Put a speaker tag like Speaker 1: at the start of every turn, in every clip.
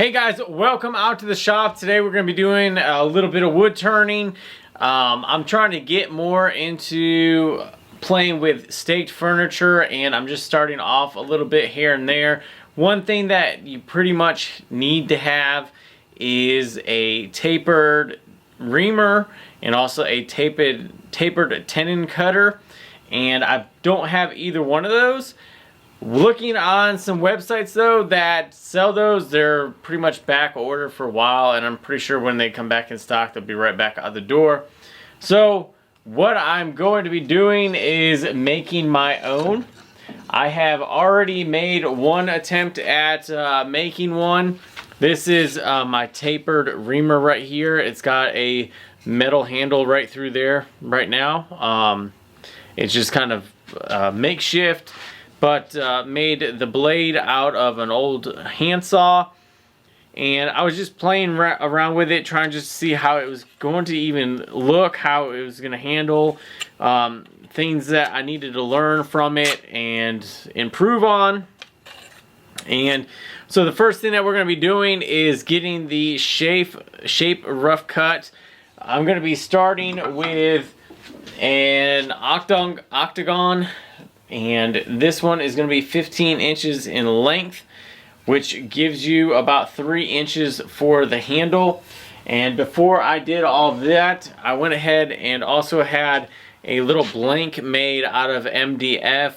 Speaker 1: Hey guys, welcome out to the shop. Today we're going to be doing a little bit of wood turning. I'm trying to get more into playing with staked furniture, and I'm just starting off a little bit here and there. One thing that you pretty much need to have is a tapered reamer and also a tapered tenon cutter, and I don't have either one of those. Looking on some websites though that sell those, they're pretty much back order for a while, and I'm pretty sure when they come back in stock they'll be right back out the door. So what I'm going to be doing is making my own. I have already made one attempt at making one. This is my tapered reamer right here. It's got a metal handle right through there right now. It's just kind of makeshift, but made the blade out of an old handsaw, and I was just playing around with it, trying just to see how it was going to even look, how it was going to handle, things that I needed to learn from it and improve on. And so the first thing that we're going to be doing is getting the shape rough cut. I'm going to be starting with an octagon, and this one is going to be 15 inches in length, which gives you about 3 inches for the handle. And before I did all of that, I went ahead and also had a little blank made out of MDF.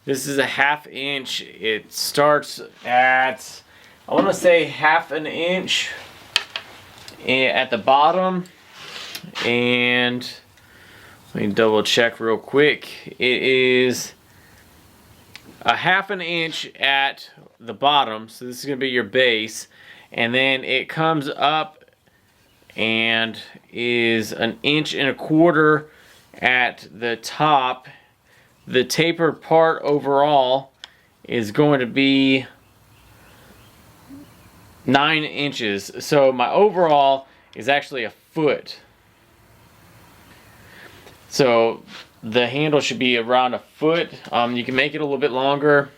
Speaker 1: This is a 1/2 inch. It starts at, I want to say 1/2 inch at the bottom, and let me double check real quick. It is a 1/2 inch at the bottom, so this is going to be your base, and then it comes up and is 1.25 inches at the top. The tapered part overall is going to be 9 inches, so my overall is actually 1 foot. So the handle should be around 1 foot. You can make it a little bit longer.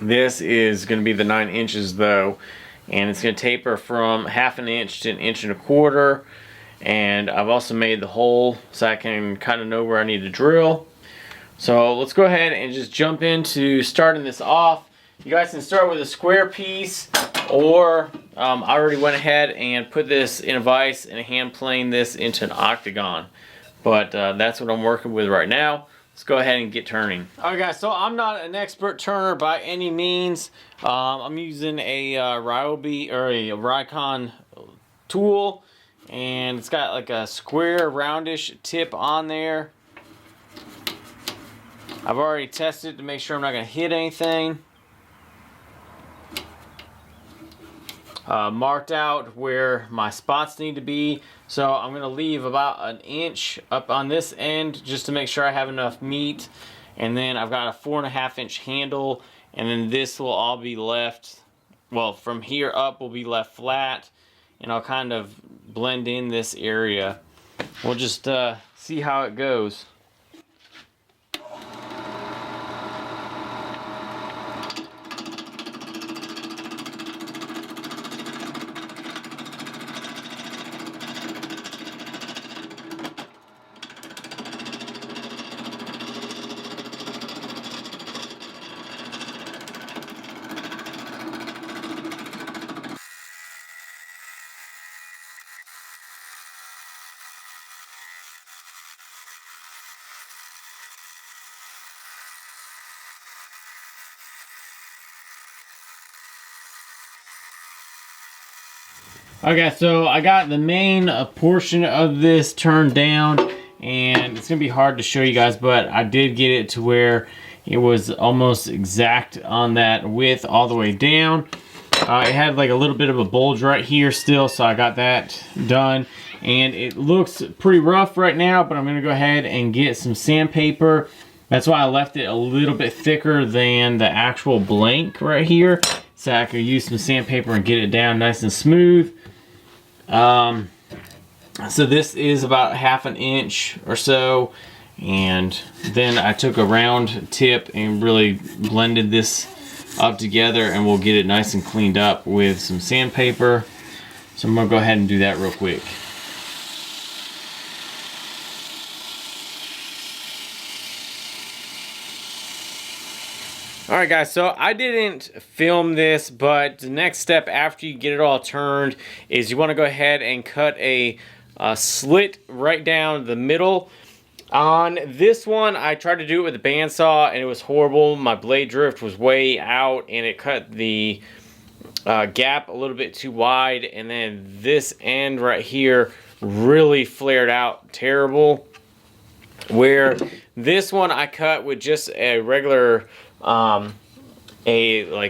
Speaker 1: This is going to be the 9 inches though, and it's going to taper from 1/2 inch to 1.25 inches. And I've also made the hole so I can kind of know where I need to drill. So let's go ahead and just jump into starting this off. You guys can start with a square piece, or I already went ahead and put this in a vise and hand planed this into an octagon. But that's what I'm working with right now. Let's go ahead and get turning. Alright guys, so I'm not an expert turner by any means. I'm using a Ryobi or a Rikon tool, and it's got like a square roundish tip on there. I've already tested to make sure I'm not going to hit anything. Marked out where my spots need to be, so I'm going to leave about 1 inch up on this end just to make sure I have enough meat. And then I've got a 4.5 inch handle, and then this will all be left, well, from here up will be left flat, and I'll kind of blend in this area. We'll just see how it goes. Okay, so I got the main portion of this turned down, and it's gonna be hard to show you guys, but I did get it to where it was almost exact on that width all the way down. It had like a little bit of a bulge right here still, so I got that done, and it looks pretty rough right now, but I'm gonna go ahead and get some sandpaper. That's why I left it a little bit thicker than the actual blank right here, so I could use some sandpaper and get it down nice and smooth. So this is about 1/2 inch or so, and then I took a round tip and really blended this up together, and we'll get it nice and cleaned up with some sandpaper. So I'm gonna go ahead and do that real quick. Alright guys, so I didn't film this, but the next step after you get it all turned is you want to go ahead and cut a slit right down the middle. On this one, I tried to do it with a bandsaw and it was horrible. My blade drift was way out and it cut the gap a little bit too wide, and then this end right here really flared out terrible. Where this one I cut with just a regular like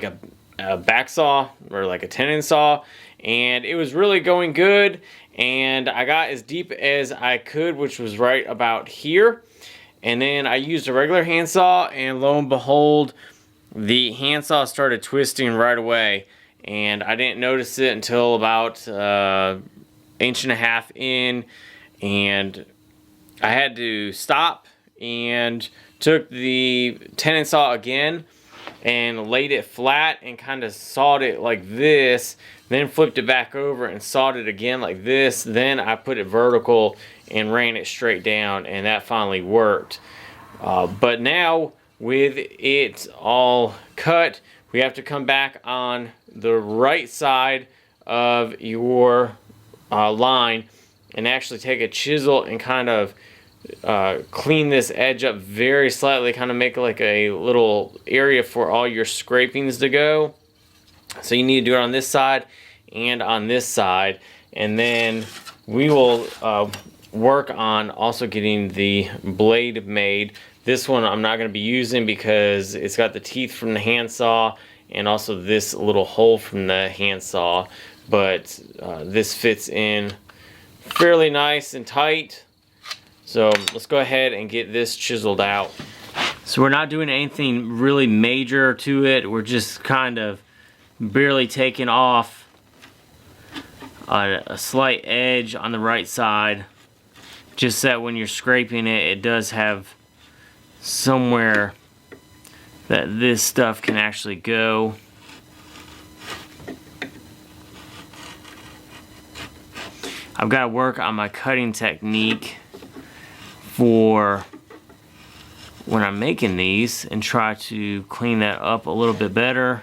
Speaker 1: a back saw or like a tenon saw, and it was really going good, and I got as deep as I could, which was right about here. And then I used a regular handsaw, and lo and behold, the handsaw started twisting right away, and I didn't notice it until about 1.5 inches in, and I had to stop and took the tenon saw again and laid it flat and kind of sawed it like this, then flipped it back over and sawed it again like this. Then I put it vertical and ran it straight down, and that finally worked. But now with it all cut, we have to come back on the right side of your line and actually take a chisel and kind of clean this edge up very slightly, kind of make like a little area for all your scrapings to go. So you need to do it on this side and on this side, and then we will work on also getting the blade made. This one I'm not going to be using because it's got the teeth from the handsaw and also this little hole from the handsaw, but this fits in fairly nice and tight. So let's go ahead and get this chiseled out. So we're not doing anything really major to it. We're just kind of barely taking off a slight edge on the right side, just so that when you're scraping it, it does have somewhere that this stuff can actually go. I've got to work on my cutting technique for when I'm making these and try to clean that up a little bit better.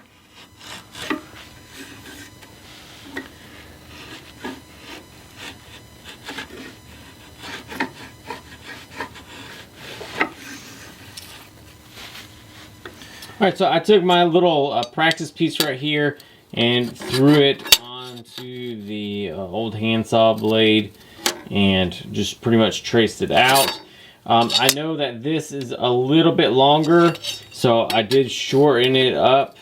Speaker 1: Alright, so I took my little practice piece right here and threw it onto the old handsaw blade and just pretty much traced it out. I know that this is a little bit longer, so I did shorten it up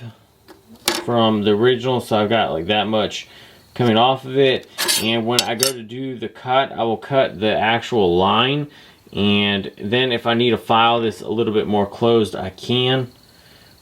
Speaker 1: from the original, so I've got like that much coming off of it. And when I go to do the cut, I will cut the actual line, and then if I need to file this a little bit more closed, I can.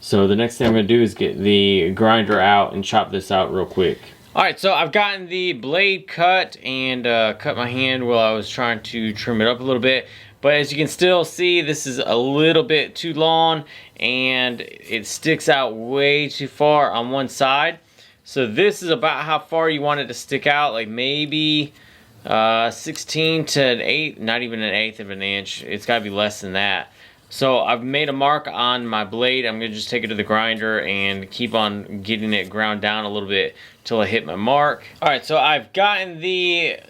Speaker 1: So the next thing I'm going to do is get the grinder out and chop this out real quick. Alright, so I've gotten the blade cut and cut my hand while I was trying to trim it up a little bit. But as you can still see, this is a little bit too long and it sticks out way too far on one side. So this is about how far you want it to stick out, like maybe 16 to an 8, not even an 1/8 of an inch. It's got to be less than that. So I've made a mark on my blade. I'm going to just take it to the grinder and keep on getting it ground down a little bit till I hit my mark. Alright, so I've gotten the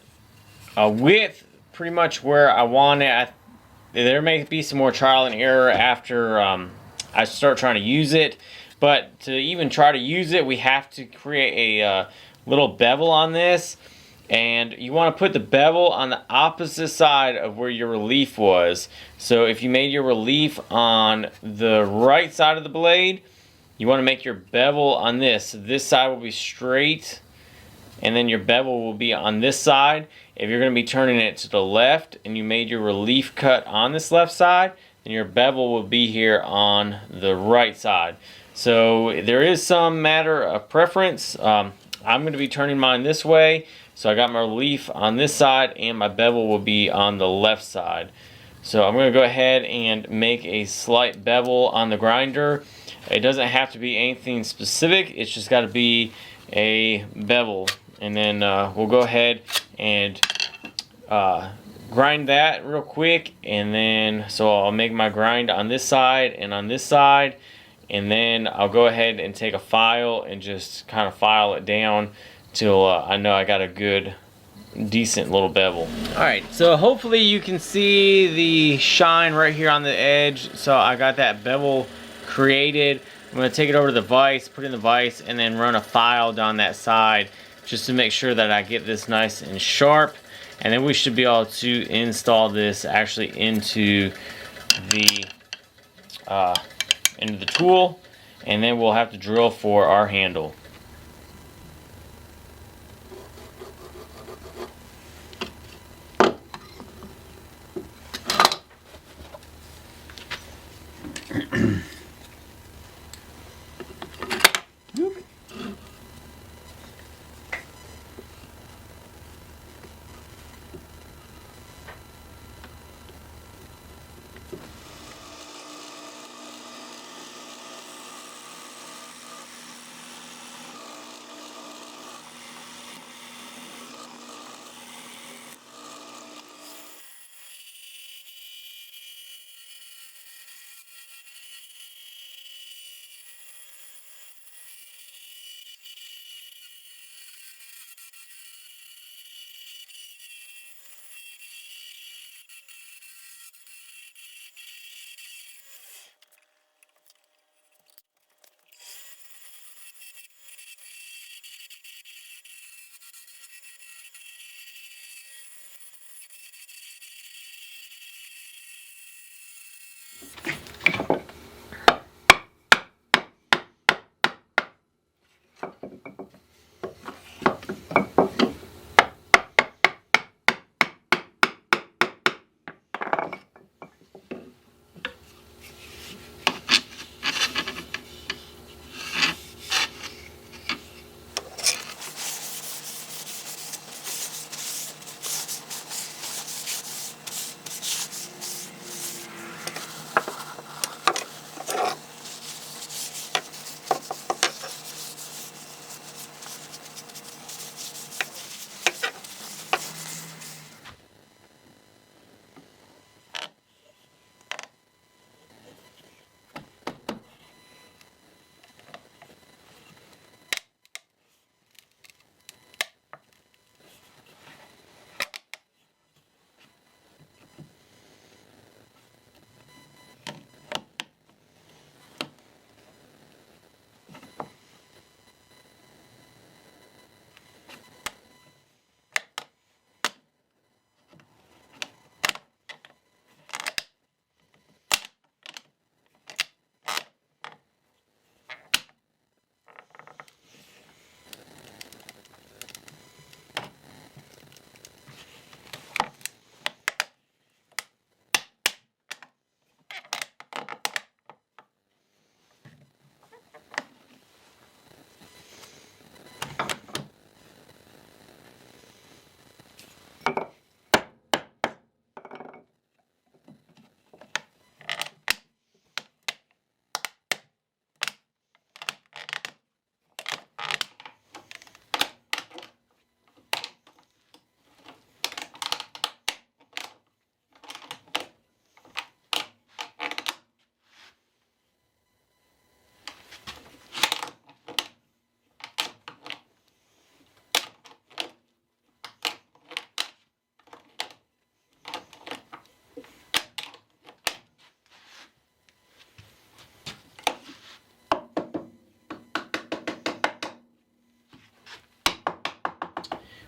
Speaker 1: width pretty much where I want it. There may be some more trial and error after I start trying to use it. But to even try to use it, we have to create a little bevel on this. And you want to put the bevel on the opposite side of where your relief was. So if you made your relief on the right side of the blade, you want to make your bevel on this. So this side will be straight, and then your bevel will be on this side. If you're going to be turning it to the left and you made your relief cut on this left side, then your bevel will be here on the right side. So there is some matter of preference. I'm going to be turning mine this way. So I got my relief on this side and my bevel will be on the left side. So I'm going to go ahead and make a slight bevel on the grinder. It doesn't have to be anything specific, it's just got to be a bevel. And then we'll go ahead and grind that real quick, and then so I'll make my grind on this side and on this side, and then I'll go ahead and take a file and just kind of file it down till I know I got a good decent little bevel. Alright, so hopefully you can see the shine right here on the edge. So I got that bevel created. I'm going to take it over to the vise, put it in the vise, and then run a file down that side just to make sure that I get this nice and sharp. And then we should be able to install this actually into the tool, and then we'll have to drill for our handle.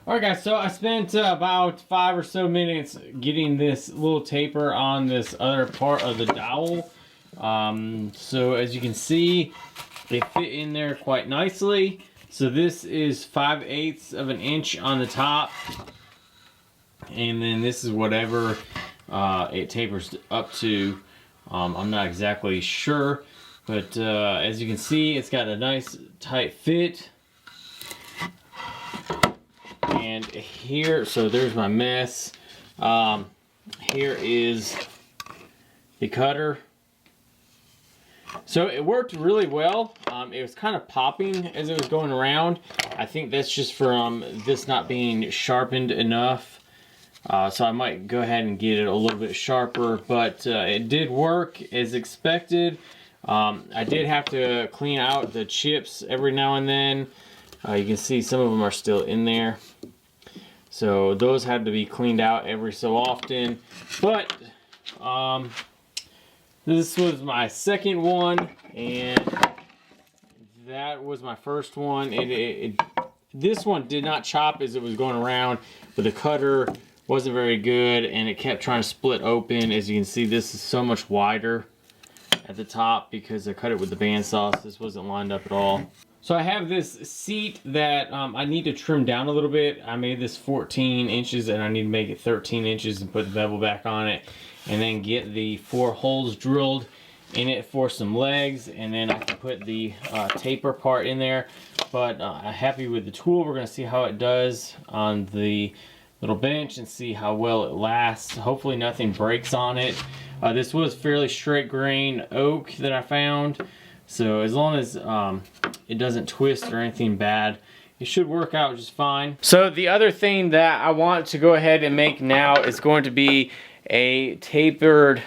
Speaker 1: Alright guys, so I spent about 5 or so minutes getting this little taper on this other part of the dowel. So as you can see, they fit in there quite nicely. So this is 5/8 of an inch on the top. And then this is whatever it tapers up to. I'm not exactly sure, but as you can see, it's got a nice tight fit. And here, so there's my mess. Here is the cutter. So it worked really well. It was kind of popping as it was going around. I think that's just from this not being sharpened enough. So I might go ahead and get it a little bit sharper, but it did work as expected. I did have to clean out the chips every now and then. You can see some of them are still in there. So those had to be cleaned out every so often. But this was my second one, and that was my first one. This one did not chop as it was going around, but the cutter wasn't very good, and it kept trying to split open. As you can see, this is so much wider at the top because I cut it with the bandsaw. This wasn't lined up at all. So I have this seat that I need to trim down a little bit. I made this 14 inches, and I need to make it 13 inches and put the bevel back on it, and then get the 4 holes drilled in it for some legs, and then I can put the taper part in there. But I'm happy with the tool. We're going to see how it does on the little bench and see how well it lasts. Hopefully nothing breaks on it. This was fairly straight grain oak that I found, so as long as it doesn't twist or anything bad, it should work out just fine. So the other thing that I want to go ahead and make now is going to be a tapered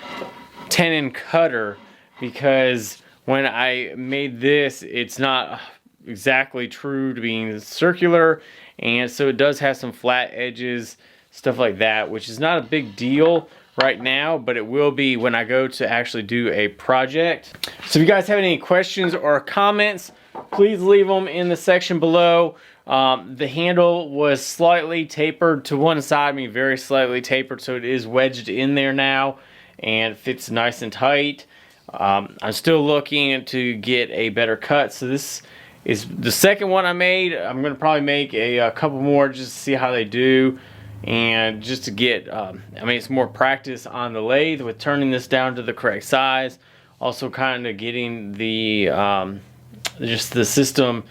Speaker 1: tenon cutter, because when I made this, it's not exactly true to being circular, and so it does have some flat edges, stuff like that, which is not a big deal right now, but it will be when I go to actually do a project. So if you guys have any questions or comments, please leave them in the section below. The handle was slightly tapered to one side, I mean very slightly tapered, so it is wedged in there now and fits nice and tight. I'm still looking to get a better cut, so this is the second one I made. I'm going to probably make a couple more just to see how they do, and just to get, I mean, it's more practice on the lathe with turning this down to the correct size. Also kind of getting the, just the system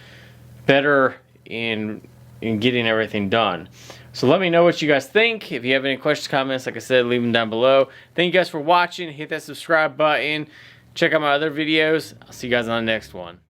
Speaker 1: better in getting everything done. So let me know what you guys think. If you have any questions, comments, like I said, leave them down below. Thank you guys for watching. Hit that subscribe button. Check out my other videos. I'll see you guys on the next one.